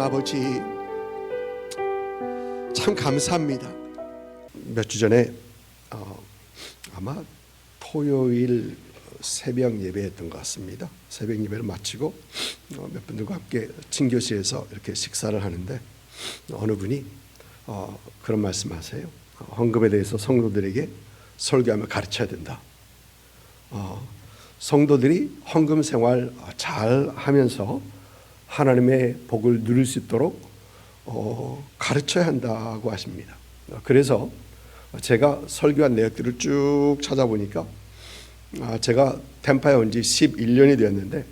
하나님 아버지, 참 감사합니다. 몇 주 전에 아마 토요일 새벽 예배했던 것 같습니다. 새벽 예배를 마치고 몇 분들과 함께 친교실에서 이렇게 식사를 하는데 어느 분이 그런 말씀하세요. 헌금에 대해서 성도들에게 설교하며 가르쳐야 된다. 성도들이 헌금 생활 잘 하면서 하나님의 복을 누릴 수 있도록 가르쳐야 한다고 하십니다. 그래서 제가 설교한 내역들을 쭉 찾아보니까 제가 템파에 온 지 11년이 되었는데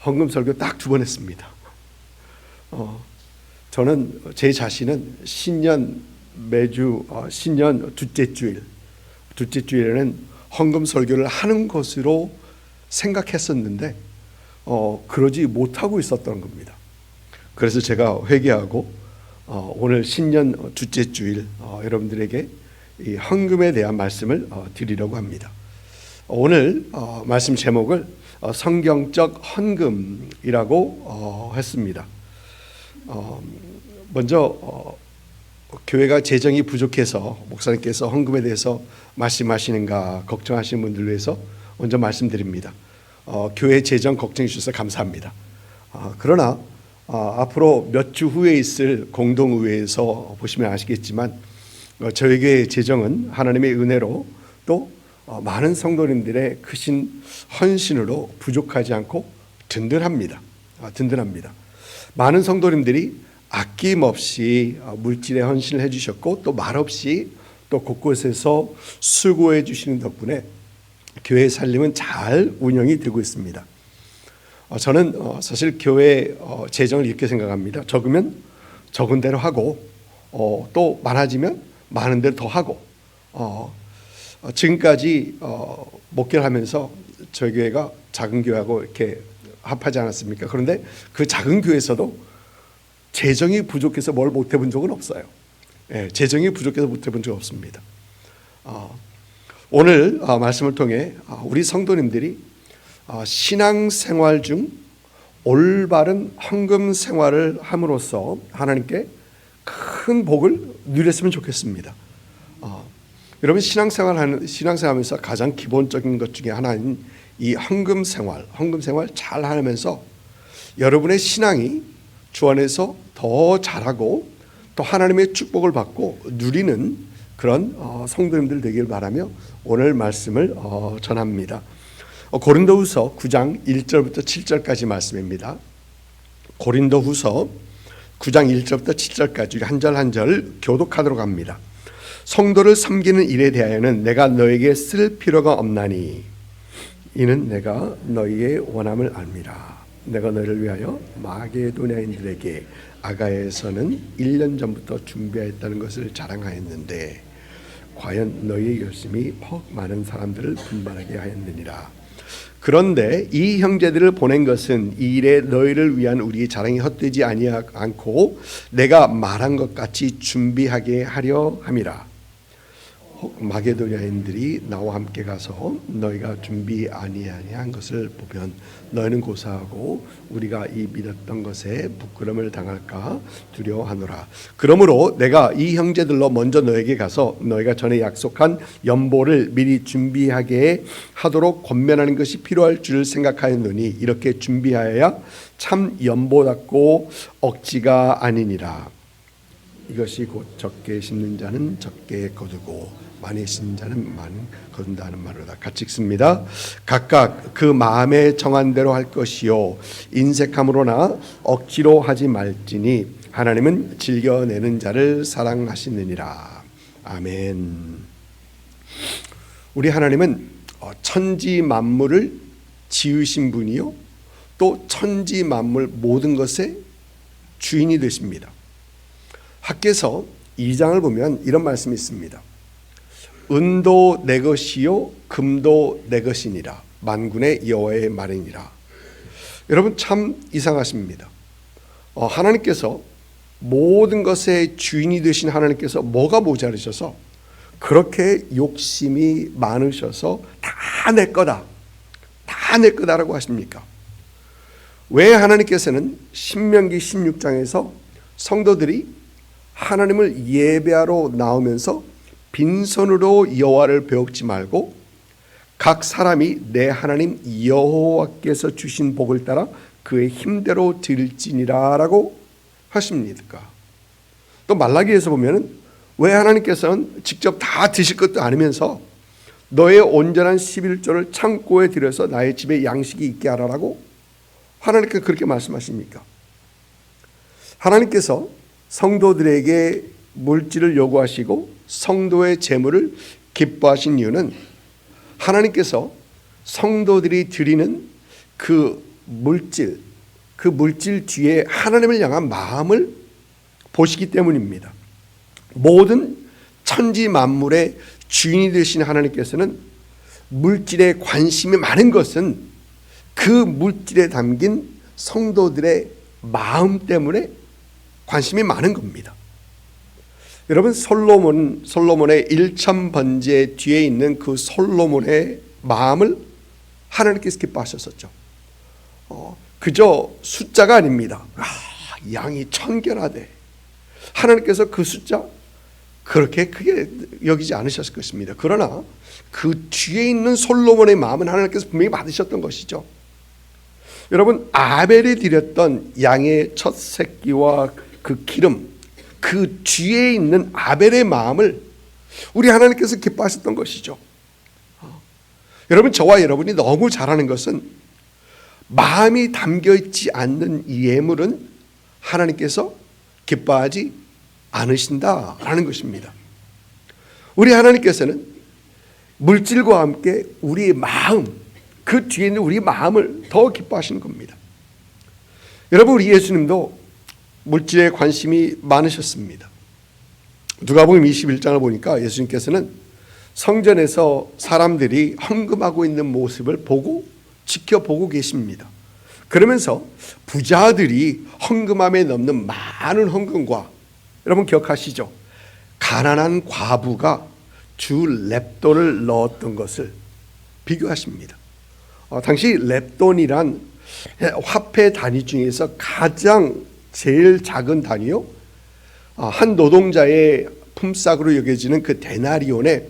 헌금 설교 딱 2번 했습니다. 저는 제 자신은 매주 신년 둘째 주일에는 헌금 설교를 하는 것으로 생각했었는데 그러지 못하고 있었던 겁니다. 그래서 제가 회개하고 오늘 신년 둘째 주일 여러분들에게 이 헌금에 대한 말씀을 드리려고 합니다. 오늘 말씀 제목을 성경적 헌금이라고 했습니다. 먼저 교회가 재정이 부족해서 목사님께서 헌금에 대해서 말씀하시는가 걱정하시는 분들을 위해서 먼저 말씀드립니다. 교회 재정 걱정해 주셔서 감사합니다. 그러나 앞으로 몇 주 후에 있을 공동의회에서 보시면 아시겠지만 저희 교회의 재정은 하나님의 은혜로 또 많은 성도님들의 크신 헌신으로 부족하지 않고 든든합니다. 많은 성도님들이 아낌없이 물질의 헌신을 해주셨고 또 말없이 또 곳곳에서 수고해 주시는 덕분에 교회 살림은 잘 운영이 되고 있습니다. 저는 사실 교회 재정을 이렇게 생각합니다. 적으면 적은 대로 하고 또 많아지면 많은 대로 더 하고 지금까지 목회를 하면서 저희 교회가 작은 교회하고 이렇게 합하지 않았습니까? 그런데 그 작은 교회에서도 재정이 부족해서 뭘 못 해본 적은 없어요. 재정이 부족해서 못 해본 적 없습니다. 오늘 말씀을 통해 우리 성도님들이 신앙생활 중 올바른 헌금 생활을 함으로써 하나님께 큰 복을 누렸으면 좋겠습니다. 여러분 신앙생활하면서 가장 기본적인 것 중에 하나인 이 헌금 생활 잘 하면서 여러분의 신앙이 주 안에서 더 잘하고 또 하나님의 축복을 받고 누리는 그런 성도님들 되길 바라며 오늘 말씀을 전합니다. 고린도후서 9장 1절부터 7절까지 말씀입니다. 고린도후서 9장 1절부터 7절까지 한 절 한 절 교독하도록 합니다. 성도를 섬기는 일에 대하여는 내가 너에게 쓸 필요가 없나니 이는 내가 너희의 원함을 압니다. 내가 너희를 위하여 마게도냐인들에게 아가야에서는 1년 전부터 준비하였다는 것을 자랑하였는데 과연 너희의 열심이 퍽 많은 사람들을 분발하게 하였느니라. 그런데 이 형제들을 보낸 것은 이 일에 너희를 위한 우리의 자랑이 헛되지 않고 내가 말한 것 같이 준비하게 하려 함이라. 마게도냐인들이 나와 함께 가서 너희가 준비 아니한 것을 보면 너희는 고사하고 우리가 이 믿었던 것에 부끄러움을 당할까 두려워하노라. 그러므로 내가 이 형제들로 먼저 너에게 가서 너희가 전에 약속한 연보를 미리 준비하게 하도록 권면하는 것이 필요할 줄 생각하였노니 이렇게 준비하여야 참 연보답고 억지가 아니니라. 이것이 곧 적게 심는 자는 적게 거두고 많이 심는 자는 많이 거둔다는 말로다. 같이 읽습니다. 각각 그 마음에 정한 대로 할 것이요 인색함으로나 억지로 하지 말지니 하나님은 즐겨내는 자를 사랑하시느니라. 아멘. 우리 하나님은 천지 만물을 지으신 분이요 또 천지 만물 모든 것의 주인이 되십니다. 학개서 2장을 보면 이런 말씀이 있습니다. 은도 내 것이요 금도 내 것이니라. 만군의 여호와의 말이니라. 여러분 참 이상하십니다. 하나님께서 모든 것의 주인이 되신 하나님께서 뭐가 모자르셔서 그렇게 욕심이 많으셔서 다 내 거다라고 하십니까? 왜 하나님께서는 신명기 16장에서 성도들이 하나님을 예배하러 나오면서 빈손으로 여호와를 배웁지 말고 각 사람이 내 하나님 여호와께서 주신 복을 따라 그의 힘대로 드릴지니라 라고 하십니까? 또 말라기에서 보면은 왜 하나님께서는 직접 다 드실 것도 아니면서 너의 온전한 11조를 창고에 들여서 나의 집에 양식이 있게 하라라고 하나님께서 그렇게 말씀하십니까? 하나님께서 성도들에게 물질을 요구하시고 성도의 재물을 기뻐하신 이유는 하나님께서 성도들이 드리는 그 물질 뒤에 하나님을 향한 마음을 보시기 때문입니다. 모든 천지 만물의 주인이 되신 하나님께서는 물질에 관심이 많은 것은 그 물질에 담긴 성도들의 마음 때문에 관심이 많은 겁니다. 여러분, 솔로몬의 1000번제 뒤에 있는 그 솔로몬의 마음을 하나님께서 기뻐하셨었죠. 그저 숫자가 아닙니다. 양이 1000개나 돼. 하나님께서 그 숫자 그렇게 크게 여기지 않으셨을 것입니다. 그러나 그 뒤에 있는 솔로몬의 마음은 하나님께서 분명히 받으셨던 것이죠. 여러분, 아벨이 드렸던 양의 첫 새끼와 그 기름, 그 뒤에 있는 아벨의 마음을 우리 하나님께서 기뻐하셨던 것이죠. 여러분, 저와 여러분이 너무 잘하는 것은 마음이 담겨있지 않는 예물은 하나님께서 기뻐하지 않으신다라는 것입니다. 우리 하나님께서는 물질과 함께 우리의 마음, 그 뒤에 있는 우리 마음을 더 기뻐하시는 겁니다. 여러분, 우리 예수님도 물질에 관심이 많으셨습니다. 누가복음 21장을 보니까 예수님께서는 성전에서 사람들이 헌금하고 있는 모습을 보고 지켜보고 계십니다. 그러면서 부자들이 헌금함에 넘는 많은 헌금과, 여러분 기억하시죠? 가난한 과부가 주 렙돈을 넣었던 것을 비교하십니다. 당시 렙돈이란 화폐 단위 중에서 가장 제일 작은 단위요. 한 노동자의 품삯으로 여겨지는 그 데나리온의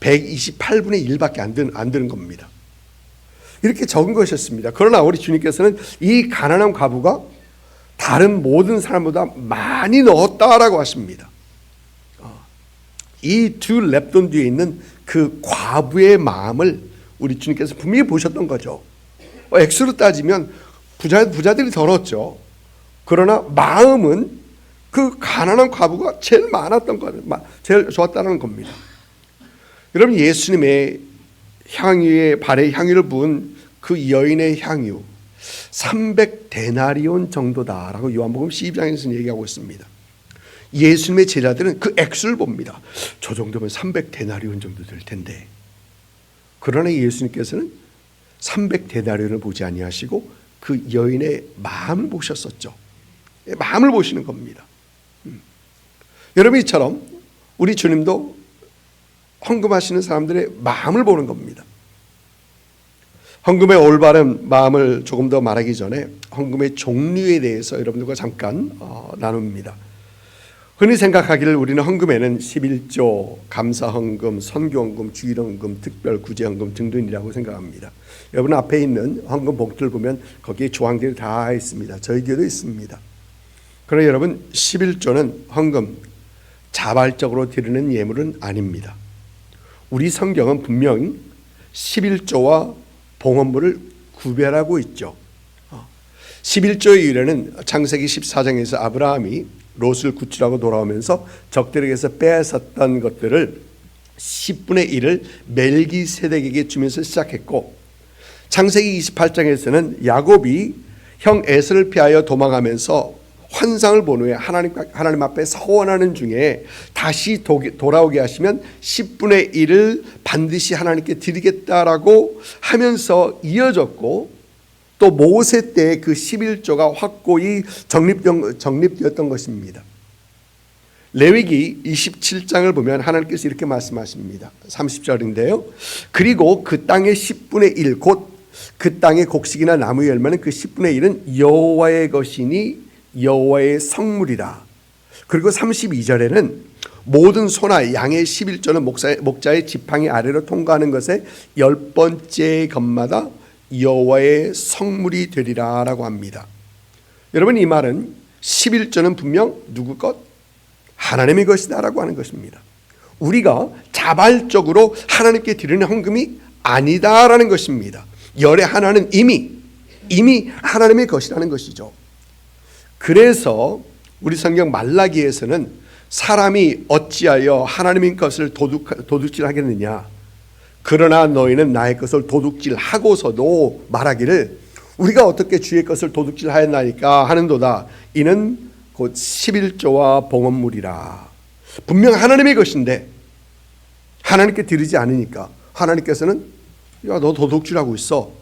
128분의 1밖에 안 되는 겁니다. 이렇게 적은 것이었습니다. 그러나 우리 주님께서는 이 가난한 과부가 다른 모든 사람보다 많이 넣었다라고 하십니다. 이 두 렙돈 뒤에 있는 그 과부의 마음을 우리 주님께서 분명히 보셨던 거죠. 액수로 따지면 부자들이 더 넣었죠. 그러나 마음은 그 가난한 과부가 제일 많았던 거, 제일 좋았다는 겁니다. 여러분, 예수님의 향유에 발에 향유를 부은 그 여인의 향유 300데나리온 정도다라고 요한복음 12장에서 얘기하고 있습니다. 예수님의 제자들은 그 액수를 봅니다. 저 정도면 300데나리온 정도 될 텐데. 그러나 예수님께서는 300데나리온을 보지 아니하시고 그 여인의 마음을 보셨었죠. 마음을 보시는 겁니다. 여러분, 이처럼 우리 주님도 헌금하시는 사람들의 마음을 보는 겁니다. 헌금의 올바른 마음을 조금 더 말하기 전에 헌금의 종류에 대해서 여러분들과 잠깐 나눕니다. 흔히 생각하기를 우리는 헌금에는 11조, 감사헌금, 선교헌금, 주일헌금, 특별 구제헌금 등등이라고 생각합니다. 여러분 앞에 있는 헌금 봉투를 보면 거기에 조항들이 다 있습니다. 저희 교회도 있습니다. 그러나 여러분, 11조는 헌금, 자발적으로 드리는 예물은 아닙니다. 우리 성경은 분명히 11조와 봉헌물을 구별하고 있죠. 11조의 유래는 창세기 14장에서 아브라함이 롯을 구출하고 돌아오면서 적들에게서 빼앗았던 것들을 10분의 1을 멜기세덱에게 주면서 시작했고, 창세기 28장에서는 야곱이 형 에서를 피하여 도망하면서 환상을 본 후에 하나님 앞에 서원하는 중에 다시 돌아오게 하시면 10분의 1을 반드시 하나님께 드리겠다라고 하면서 이어졌고, 또 모세 때 그 11조가 확고히 정립되었던 것입니다. 레위기 27장을 보면 하나님께서 이렇게 말씀하십니다. 30절인데요. 그리고 그 땅의 10분의 1, 곧 그 땅의 곡식이나 나무 열매는 그 10분의 1은 여호와의 것이니 여호와의 성물이라. 그리고 32절에는 모든 소나 양의 11조는 목자의 지팡이 아래로 통과하는 것에 10번째 것마다 여호와의 성물이 되리라 라고 합니다. 여러분, 이 말은 11조는 분명 누구 것? 하나님의 것이다 라고 하는 것입니다. 우리가 자발적으로 하나님께 드리는 헌금이 아니다라는 것입니다. 열의 하나는 이미 하나님의 것이라는 것이죠. 그래서 우리 성경 말라기에서는 사람이 어찌하여 하나님의 것을 도둑질하겠느냐, 그러나 너희는 나의 것을 도둑질하고서도 말하기를 우리가 어떻게 주의 것을 도둑질하였나이까 하는도다. 이는 곧 11조와 봉헌물이라. 분명 하나님의 것인데 하나님께 드리지 않으니까 하나님께서는 야, 너 도둑질하고 있어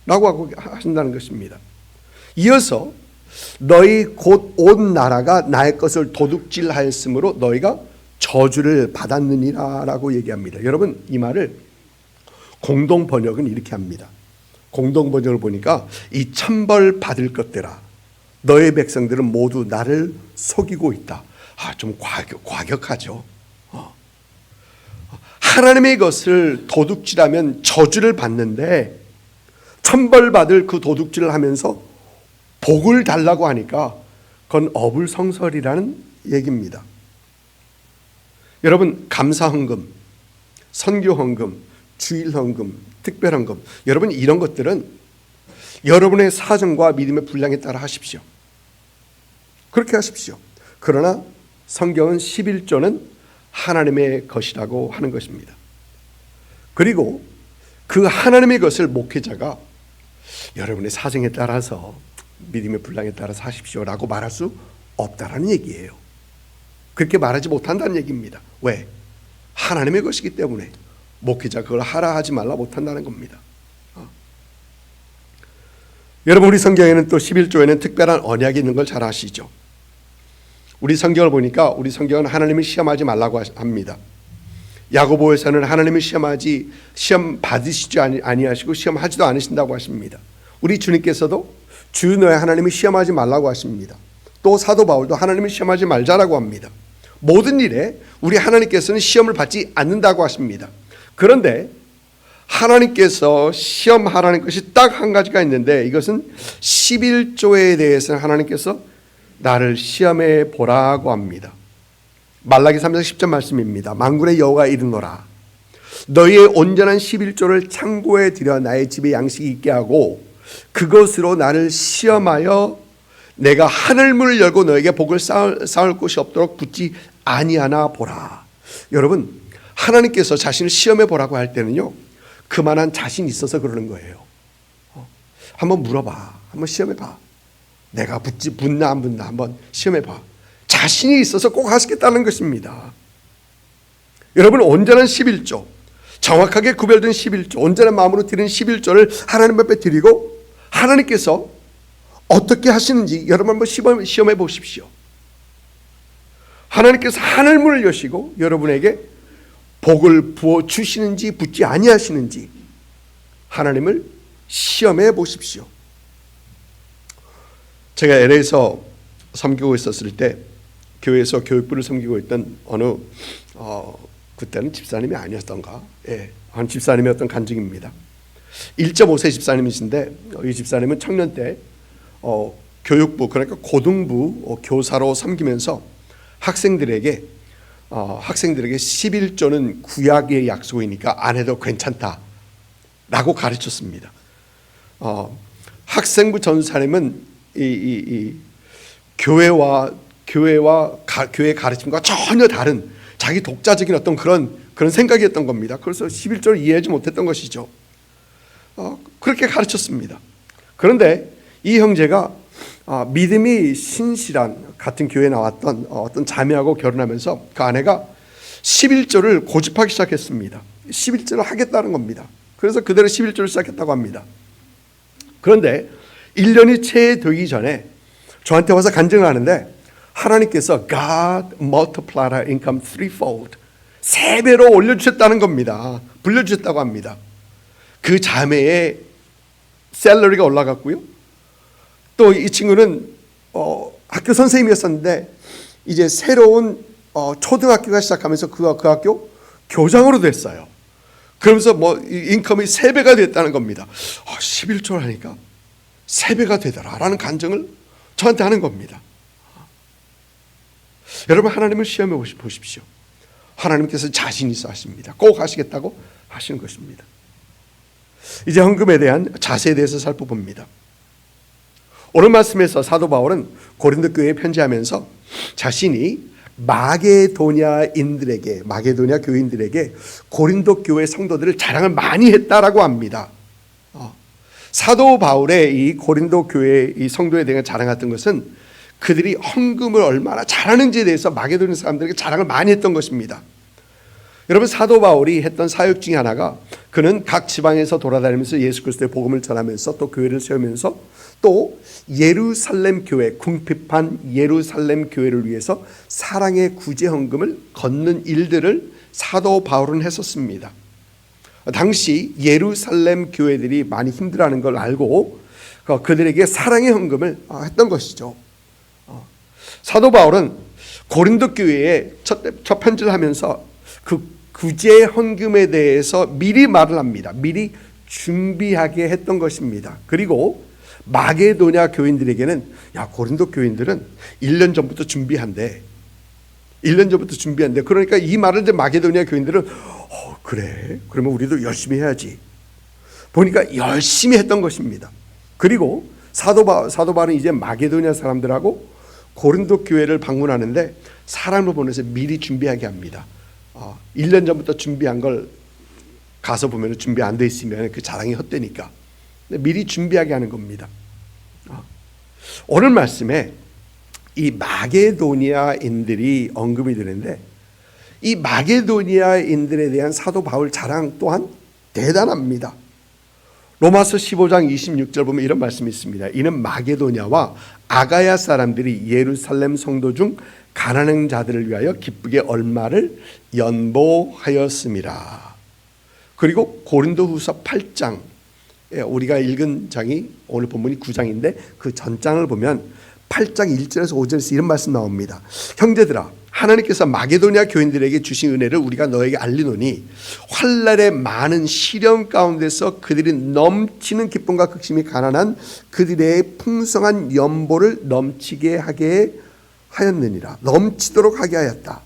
라고 하신다는 것입니다. 이어서 너희 곧 온 나라가 나의 것을 도둑질하였으므로 너희가 저주를 받았느니라 라고 얘기합니다. 여러분, 이 말을 공동 번역은 이렇게 합니다. 공동 번역을 보니까 이 천벌 받을 것들아, 너의 백성들은 모두 나를 속이고 있다. 좀 과격하죠. 하나님의 것을 도둑질하면 저주를 받는데 천벌 받을 그 도둑질을 하면서 복을 달라고 하니까 그건 어불성설이라는 얘기입니다. 여러분, 감사헌금, 선교헌금, 주일헌금, 특별헌금, 여러분 이런 것들은 여러분의 사정과 믿음의 분량에 따라 하십시오. 그렇게 하십시오. 그러나 성경은 11조는 하나님의 것이라고 하는 것입니다. 그리고 그 하나님의 것을 목회자가 여러분의 사정에 따라서 믿음의 분량에 따라서 하십시오라고 말할 수 없다라는 얘기예요. 그렇게 말하지 못한다는 얘기입니다. 왜? 하나님의 것이기 때문에 목회자 그걸 하라 하지 말라 못한다는 겁니다. 여러분, 우리 성경에는 또 11조에는 특별한 언약이 있는 걸 잘 아시죠? 우리 성경을 보니까 우리 성경은 하나님을 시험하지 말라고 합니다. 야고보에서는 하나님을 시험 받으시지 아니하시고 시험하지도 않으신다고 하십니다. 우리 주님께서도 주 너의 하나님을 시험하지 말라고 하십니다. 또 사도 바울도 하나님을 시험하지 말자라고 합니다. 모든 일에 우리 하나님께서는 시험을 받지 않는다고 하십니다. 그런데 하나님께서 시험하라는 것이 딱 한 가지가 있는데 이것은 11조에 대해서는 하나님께서 나를 시험해 보라고 합니다. 말라기 3장 10절 말씀입니다. 만군의 여호와가 이르노라, 너희의 온전한 11조를 창고에 들여 나의 집에 양식이 있게 하고 그것으로 나를 시험하여 내가 하늘문을 열고 너에게 복을 쌓을 곳이 없도록 붙지 아니하나 보라. 여러분, 하나님께서 자신을 시험해 보라고 할 때는요, 그만한 자신이 있어서 그러는 거예요. 한번 물어봐, 한번 시험해 봐. 내가 붙나 안 붙나 한번 시험해 봐. 자신이 있어서 꼭 하시겠다는 것입니다. 여러분, 온전한 11조, 정확하게 구별된 11조, 온전한 마음으로 드린 11조를 하나님 앞에 드리고 하나님께서 어떻게 하시는지 여러분 한번 시험해 보십시오. 하나님께서 하늘문을 여시고 여러분에게 복을 부어 주시는지 붙지 아니하시는지 하나님을 시험해 보십시오. 제가 LA에서 섬기고 있었을 때 교회에서 교육부를 섬기고 있던 어느 그때는 집사님이 아니었던가, 한 집사님이었던 간증입니다. 1.5세 집사님이신데 이 집사님은 청년 때 교육부, 그러니까 고등부 교사로 섬기면서 학생들에게 11조는 구약의 약속이니까 안 해도 괜찮다라고 가르쳤습니다. 학생부 전사님은 이 교회와 교회 가르침과 전혀 다른 자기 독자적인 어떤 그런 생각이었던 겁니다. 그래서 11조를 이해하지 못했던 것이죠. 그렇게 가르쳤습니다. 그런데 이 형제가 믿음이 신실한 같은 교회에 나왔던 어떤 자매하고 결혼하면서 그 아내가 11조를 고집하기 시작했습니다. 11조를 하겠다는 겁니다. 그래서 그대로 11조를 시작했다고 합니다. 그런데 1년이 채 되기 전에 저한테 와서 간증을 하는데 하나님께서 God multiplied our income threefold, 3배로 올려주셨다는 겁니다. 불려주셨다고 합니다. 그 자매의 샐러리가 올라갔고요. 또 이 친구는 학교 선생님이었었는데 이제 새로운 초등학교가 시작하면서 그 학교 교장으로 됐어요. 그러면서 인컴이 3배가 됐다는 겁니다. 11조를 하니까 3배가 되더라라는 간증을 저한테 하는 겁니다. 여러분, 하나님을 시험해 보십시오. 하나님께서 자신 있어 하십니다. 꼭 하시겠다고 하시는 것입니다. 이제 헌금에 대한 자세에 대해서 살펴봅니다. 오늘 말씀에서 사도 바울은 고린도 교회에 편지하면서 자신이 마게도냐 교인들에게 고린도 교회 성도들을 자랑을 많이 했다라고 합니다. 사도 바울의 이 고린도 교회 이 성도에 대해 자랑했던 것은 그들이 헌금을 얼마나 잘하는지에 대해서 마게도냐 사람들에게 자랑을 많이 했던 것입니다. 여러분, 사도 바울이 했던 사역 중에 하나가 그는 각 지방에서 돌아다니면서 예수 그리스도의 복음을 전하면서 또 교회를 세우면서 또 예루살렘 교회, 궁핍한 예루살렘 교회를 위해서 사랑의 구제 헌금을 걷는 일들을 사도 바울은 했었습니다. 당시 예루살렘 교회들이 많이 힘들어하는 걸 알고 그들에게 사랑의 헌금을 했던 것이죠. 사도 바울은 고린도 교회에 첫 편지를 하면서 그 구제 헌금에 대해서 미리 말을 합니다. 미리 준비하게 했던 것입니다. 그리고 마게도냐 교인들에게는 고린도 교인들은 1년 전부터 준비한대. 1년 전부터 준비한대. 그러니까 이 말을 듣는 마게도냐 교인들은 그래, 그러면 우리도 열심히 해야지. 보니까 열심히 했던 것입니다. 그리고 사도 바울은 이제 마게도냐 사람들하고 고린도 교회를 방문하는데 사람을 보내서 미리 준비하게 합니다. 1년 전부터 준비한 걸 가서 보면 준비 안 돼 있으면 그 자랑이 헛되니까 미리 준비하게 하는 겁니다. 오늘 말씀에 이 마게도니아인들이 언급이 되는데 이 마게도니아인들에 대한 사도 바울 자랑 또한 대단합니다. 로마서 15장 26절 보면 이런 말씀이 있습니다. 이는 마게도냐와 아가야 사람들이 예루살렘 성도 중 가난한 자들을 위하여 기쁘게 얼마를 연보하였습니다. 그리고 고린도후서 8장, 우리가 읽은 장이 오늘 본문이 9장인데 그 전장을 보면 8장 1절에서 5절에서 이런 말씀 나옵니다. 형제들아, 하나님께서 마게도냐 교인들에게 주신 은혜를 우리가 너에게 알리노니 환난의 많은 시련 가운데서 그들이 넘치는 기쁨과 극심히 가난한 그들의 풍성한 연보를 넘치게 하게 하였느니라. 넘치도록 하게 하였다.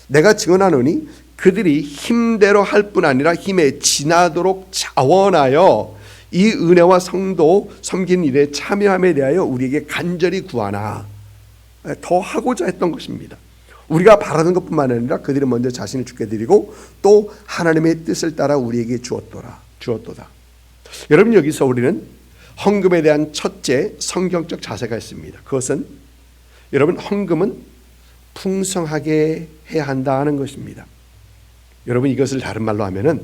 내가 증언하노니 그들이 힘대로 할 뿐 아니라 힘에 지나도록 자원하여 이 은혜와 성도 섬기는 일에 참여함에 대하여 우리에게 간절히 구하나. 더 하고자 했던 것입니다. 우리가 바라는 것뿐만 아니라 그들이 먼저 자신을 주께 드리고 또 하나님의 뜻을 따라 우리에게 주었도다. 여러분, 여기서 우리는 헌금에 대한 첫째 성경적 자세가 있습니다. 그것은 여러분, 헌금은 풍성하게 해야 한다는 것입니다. 여러분, 이것을 다른 말로 하면은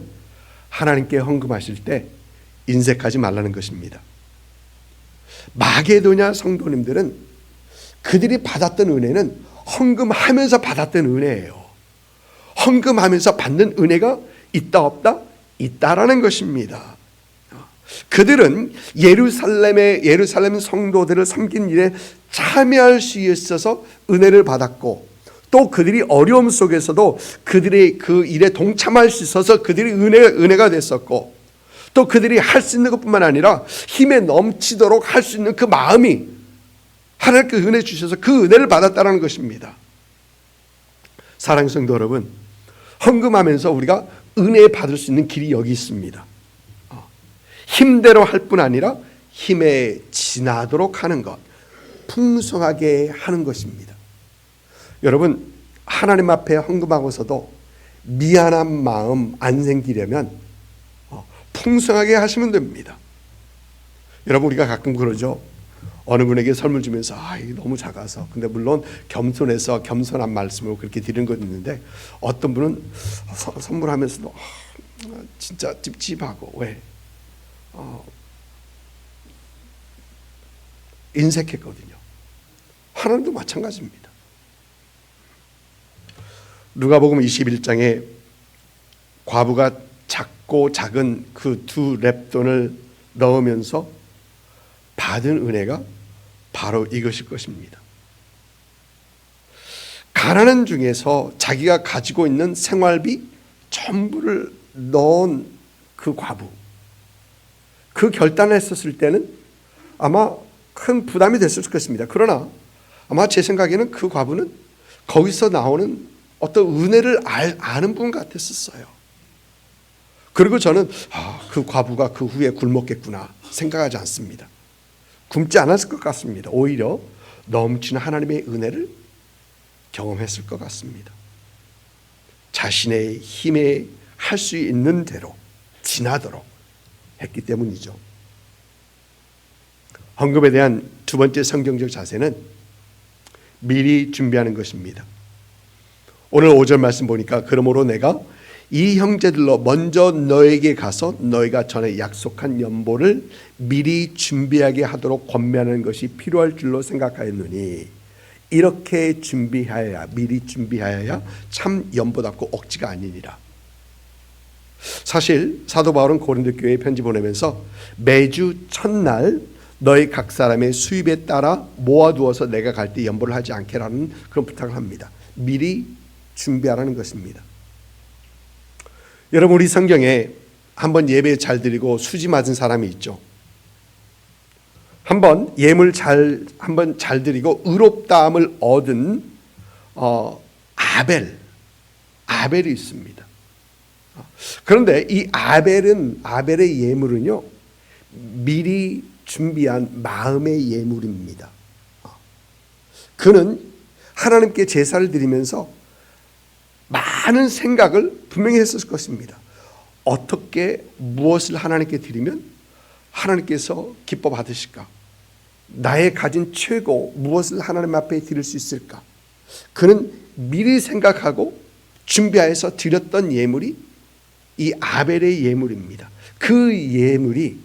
하나님께 헌금하실 때 인색하지 말라는 것입니다. 마게도냐 성도님들은 그들이 받았던 은혜는 헌금하면서 받았던 은혜예요. 헌금하면서 받는 은혜가 있다 없다? 있다라는 것입니다. 그들은 예루살렘 성도들을 섬긴 일에 참여할 수 있어서 은혜를 받았고 또 그들이 어려움 속에서도 그들의 그 일에 동참할 수 있어서 그들이 은혜가 됐었고 또 그들이 할 수 있는 것뿐만 아니라 힘에 넘치도록 할 수 있는 그 마음이 하나님께서 은혜 주셔서 그 은혜를 받았다는 것입니다. 사랑하는 성도 여러분, 헌금하면서 우리가 은혜 받을 수 있는 길이 여기 있습니다. 힘대로 할 뿐 아니라 힘에 지나도록 하는 것, 풍성하게 하는 것입니다. 여러분, 하나님 앞에 헌금하고서도 미안한 마음 안 생기려면 풍성하게 하시면 됩니다. 여러분, 우리가 가끔 그러죠. 어느 분에게 선물 주면서 이게 너무 작아서, 근데 물론 겸손해서 겸손한 말씀으로 그렇게 드리는 건 있는데 어떤 분은 선물하면서도 진짜 찝찝하고 왜? 인색했거든요. 하나님도 마찬가지입니다. 누가복음 21장에 과부가 작고 작은 그 2 렙돈을 넣으면서 받은 은혜가 바로 이것일 것입니다. 가난한 중에서 자기가 가지고 있는 생활비 전부를 넣은 그 과부, 그 결단을 했었을 때는 아마 큰 부담이 됐을 것입니다. 그러나 아마 제 생각에는 그 과부는 거기서 나오는 어떤 은혜를 아는 분 같았었어요. 그리고 저는 그 과부가 그 후에 굶었겠구나 생각하지 않습니다. 굶지 않았을 것 같습니다. 오히려 넘치는 하나님의 은혜를 경험했을 것 같습니다. 자신의 힘에 할 수 있는 대로 지나도록 했기 때문이죠. 헌금에 대한 두 번째 성경적 자세는 미리 준비하는 것입니다. 오늘 5절 말씀 보니까 그러므로 내가 이 형제들로 먼저 너에게 가서 너희가 전에 약속한 연보를 미리 준비하게 하도록 권면하는 것이 필요할 줄로 생각하였느니 이렇게 준비하여야 미리 준비하여야 참 연보답고 억지가 아니니라. 사실 사도 바울은 고린도 교회에 편지 보내면서 매주 첫날 너희 각 사람의 수입에 따라 모아두어서 내가 갈 때 연보를 하지 않게라는 그런 부탁을 합니다. 미리 준비하라는 것입니다. 여러분, 우리 성경에 한번 예배 잘 드리고 수지 맞은 사람이 있죠. 한번 예물 한번 잘 드리고 의롭다함을 얻은 아벨이 있습니다. 그런데 이 아벨의 예물은요, 미리 준비한 마음의 예물입니다. 그는 하나님께 제사를 드리면서 많은 생각을 분명히 했을 것입니다. 어떻게 무엇을 하나님께 드리면 하나님께서 기뻐 받으실까? 나의 가진 최고 무엇을 하나님 앞에 드릴 수 있을까? 그는 미리 생각하고 준비하여서 드렸던 예물이 이 아벨의 예물입니다. 그 예물이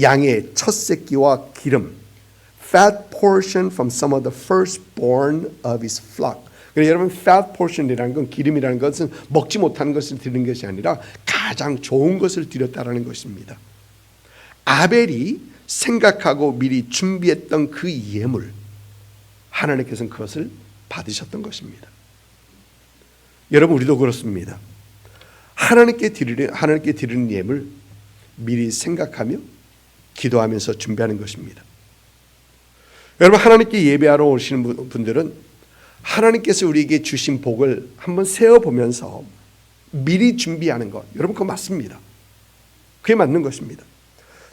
양의 첫 새끼와 기름, fat portion from some of the firstborn of his flock. 여러분, fat portion이라는 건, 기름이라는 것은 먹지 못하는 것을 드리는 것이 아니라 가장 좋은 것을 드렸다라는 것입니다. 아벨이 생각하고 미리 준비했던 그 예물, 하나님께서는 그것을 받으셨던 것입니다. 여러분, 우리도 그렇습니다. 하나님께 드리는 예물 미리 생각하며 기도하면서 준비하는 것입니다. 여러분, 하나님께 예배하러 오시는 분들은 하나님께서 우리에게 주신 복을 한번 세어보면서 미리 준비하는 것, 여러분 그거 맞습니다. 그게 맞는 것입니다.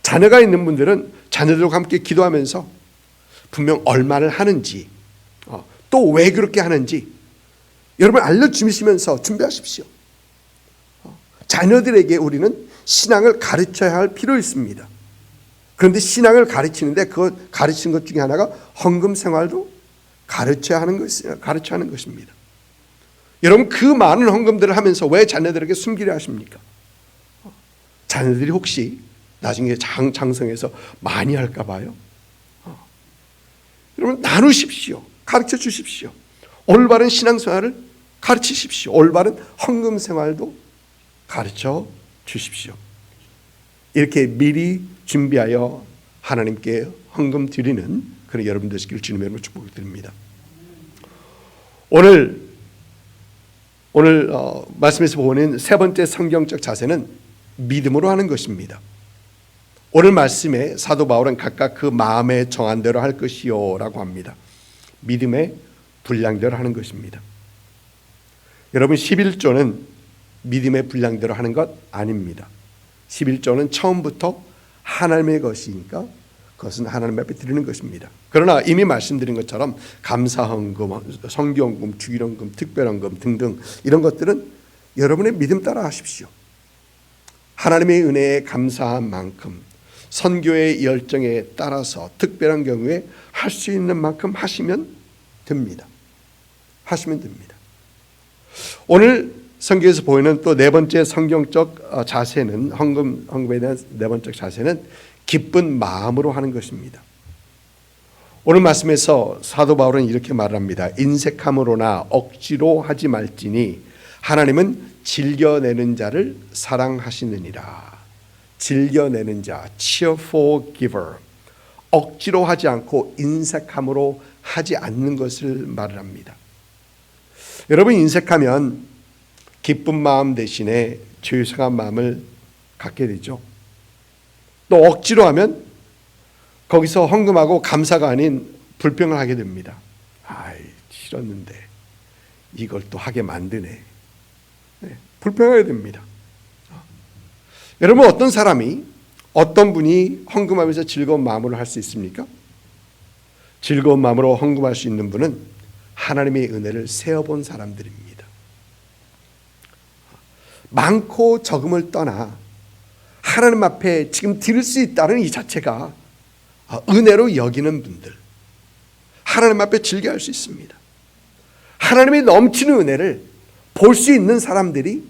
자녀가 있는 분들은 자녀들과 함께 기도하면서 분명 얼마를 하는지, 또 왜 그렇게 하는지 여러분 알려주시면서 준비하십시오. 자녀들에게 우리는 신앙을 가르쳐야 할 필요 있습니다. 그런데 신앙을 가르치는데 그 가르치는 것 중에 하나가 헌금 생활도 가르쳐야 하는 것입니다. 여러분, 그 많은 헌금들을 하면서 왜 자녀들에게 숨기려 하십니까? 자녀들이 혹시 나중에 장성해서 많이 할까 봐요. 여러분, 나누십시오. 가르쳐 주십시오. 올바른 신앙생활을 가르치십시오. 올바른 헌금 생활도 가르쳐 주십시오. 이렇게 미리 준비하여 하나님께 헌금 드리는 그런 여러분 되시기를 주님의 이름으로 축복을 드립니다. 오늘 말씀에서 보는 세 번째 성경적 자세는 믿음으로 하는 것입니다. 오늘 말씀에 사도 바울은 각각 그 마음에 정한 대로 할 것이요 라고 합니다. 믿음의 분량대로 하는 것입니다. 여러분, 11조는 믿음의 분량대로 하는 것 아닙니다. 11조는 처음부터 하나님의 것이니까 그것은 하나님 앞에 드리는 것입니다. 그러나 이미 말씀드린 것처럼 감사헌금, 성경헌금, 주일헌금, 특별헌금 등등 이런 것들은 여러분의 믿음 따라 하십시오. 하나님의 은혜에 감사한 만큼 선교의 열정에 따라서 특별한 경우에 할 수 있는 만큼 하시면 됩니다. 하시면 됩니다. 오늘 성경에서 보이는 또 네 번째 성경적 자세는 헌금에 대한 네 번째 자세는 기쁜 마음으로 하는 것입니다. 오늘 말씀에서 사도 바울은 이렇게 말합니다. 인색함으로나 억지로 하지 말지니 하나님은 즐겨내는 자를 사랑하시느니라. 즐겨내는 자, cheerful giver, 억지로 하지 않고 인색함으로 하지 않는 것을 말을 합니다. 여러분, 인색하면 기쁜 마음 대신에 죄송한 마음을 갖게 되죠. 또 억지로 하면 거기서 헌금하고 감사가 아닌 불평을 하게 됩니다. 아이, 싫었는데 이걸 또 하게 만드네. 네, 불평하게 됩니다. 여러분, 어떤 분이 헌금하면서 즐거운 마음으로 할 수 있습니까? 즐거운 마음으로 헌금할 수 있는 분은 하나님의 은혜를 세어본 사람들입니다. 많고 적음을 떠나 하나님 앞에 지금 드릴 수 있다는 이 자체가 은혜로 여기는 분들, 하나님 앞에 즐겨할 수 있습니다. 하나님의 넘치는 은혜를 볼 수 있는 사람들이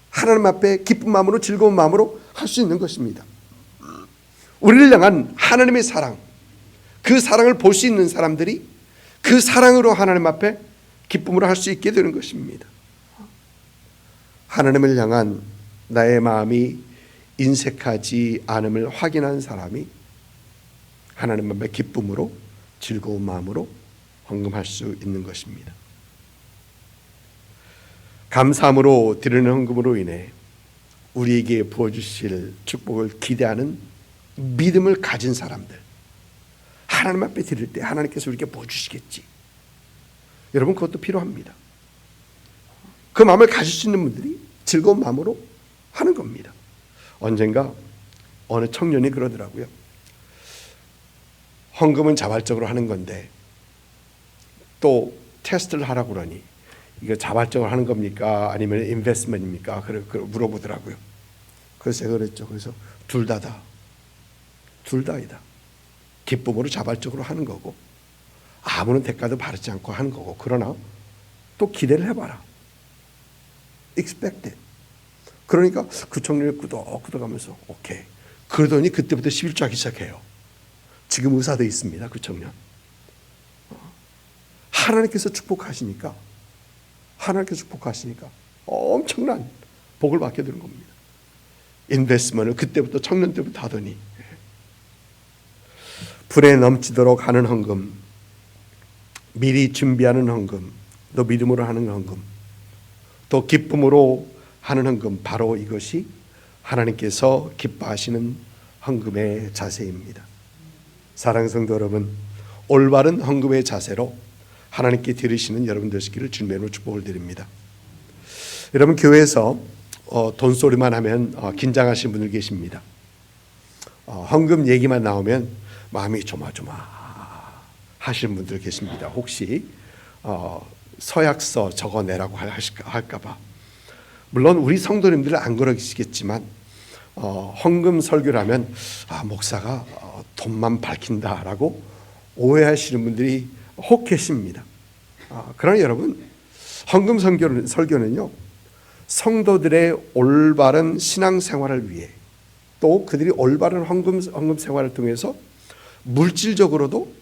하나님 앞에 기쁜 마음으로 즐거운 마음으로 할 수 있는 것입니다. 우리를 향한 하나님의 사랑, 그 사랑을 볼 수 있는 사람들이 그 사랑으로 하나님 앞에 기쁨으로 할 수 있게 되는 것입니다. 하나님을 향한 나의 마음이 인색하지 않음을 확인한 사람이 하나님 앞에 기쁨으로 즐거운 마음으로 헌금할 수 있는 것입니다. 감사함으로 드리는 헌금으로 인해 우리에게 부어주실 축복을 기대하는 믿음을 가진 사람들, 하나님 앞에 드릴 때 하나님께서 우리에게 부어주시겠지. 여러분, 그것도 필요합니다. 그 마음을 가질 수 있는 분들이 즐거운 마음으로 하는 겁니다. 언젠가 어느 청년이 그러더라고요. 헌금은 자발적으로 하는 건데 또 테스트를 하라고 그러니 이거 자발적으로 하는 겁니까? 아니면 인베스트먼트입니까? 물어보더라고요. 그래서 제가 그랬죠. 그래서 둘 다이다. 기쁨으로 자발적으로 하는 거고 아무런 대가도 바르지 않고 하는 거고, 그러나 또 기대를 해봐라. expected. 그러니까 그 청년이 끄덕끄덕하면서 오케이. 그러더니 그때부터 11조 하기 시작해요. 지금 의사돼 있습니다. 그 청년. 하나님께서 축복하시니까 엄청난 복을 받게 되는 겁니다. 인베스트먼트를 그때부터 청년 때부터 하더니 불에 넘치도록 하는 헌금, 미리 준비하는 헌금, 또 믿음으로 하는 헌금, 또 기쁨으로 하는 헌금, 바로 이것이 하나님께서 기뻐하시는 헌금의 자세입니다. 사랑하는 성도 여러분, 올바른 헌금의 자세로 하나님께 드리시는 여러분 되시기를 주님으로 축복을 드립니다. 여러분, 교회에서 돈소리만 하면 긴장하시는 분들 계십니다. 헌금 얘기만 나오면 마음이 조마조마 하시는 분들 계십니다. 혹시 서약서 적어내라고 할까봐. 물론 우리 성도님들은 안 그러시겠지만 헌금 설교를 하면 목사가 돈만 밝힌다라고 오해하시는 분들이 혹 계십니다. 그러나 여러분, 헌금 설교는요, 성도들의 올바른 신앙생활을 위해, 또 그들이 올바른 헌금 생활을 통해서 물질적으로도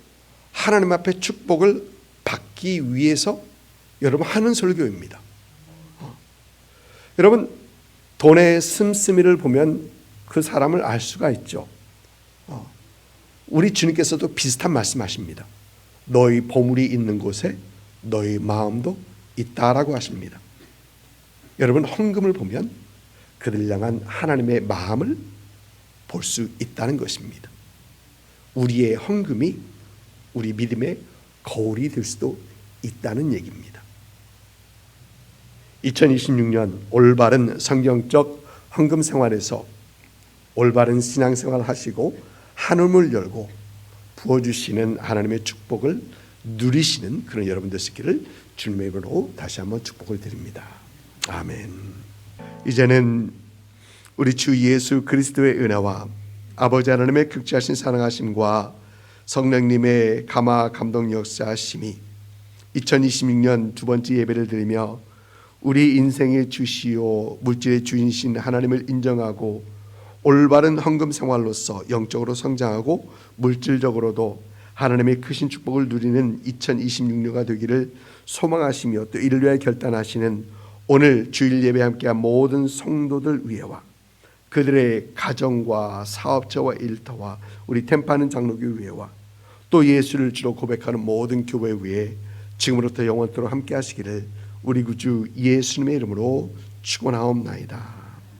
하나님 앞에 축복을 받기 위해서 여러분 하는 설교입니다. 여러분, 돈의 씀씀이를 보면 그 사람을 알 수가 있죠. 우리 주님께서도 비슷한 말씀하십니다. 너희 보물이 있는 곳에 너희 마음도 있다라고 하십니다. 여러분, 헌금을 보면 그들 향한 하나님의 마음을 볼 수 있다는 것입니다. 우리의 헌금이 우리 믿음의 거울이 될 수도 있다는 얘기입니다. 2026년 올바른 성경적 헌금 생활에서 올바른 신앙생활을 하시고 한움을 열고 부어주시는 하나님의 축복을 누리시는 그런 여러분 되시기를 주님의 이름으로 다시 한번 축복을 드립니다. 아멘. 이제는 우리 주 예수 그리스도의 은혜와 아버지 하나님의 극지하신 사랑하심과 성령님의 감화 감동 역사하심이 2026년 두 번째 예배를 드리며 우리 인생의 주시오 물질의 주인이신 하나님을 인정하고 올바른 헌금 생활로서 영적으로 성장하고 물질적으로도 하나님의 크신 축복을 누리는 2026년가 되기를 소망하시며 또 이를 위하여 결단하시는 오늘 주일 예배 함께한 모든 성도들 위해와 그들의 가정과 사업자와 일터와 우리 템파는 장로교 위에와 또 예수를 주로 고백하는 모든 교회 위에 지금부터 영원토록 함께 하시기를 우리 구주 예수님의 이름으로 축원하옵나이다.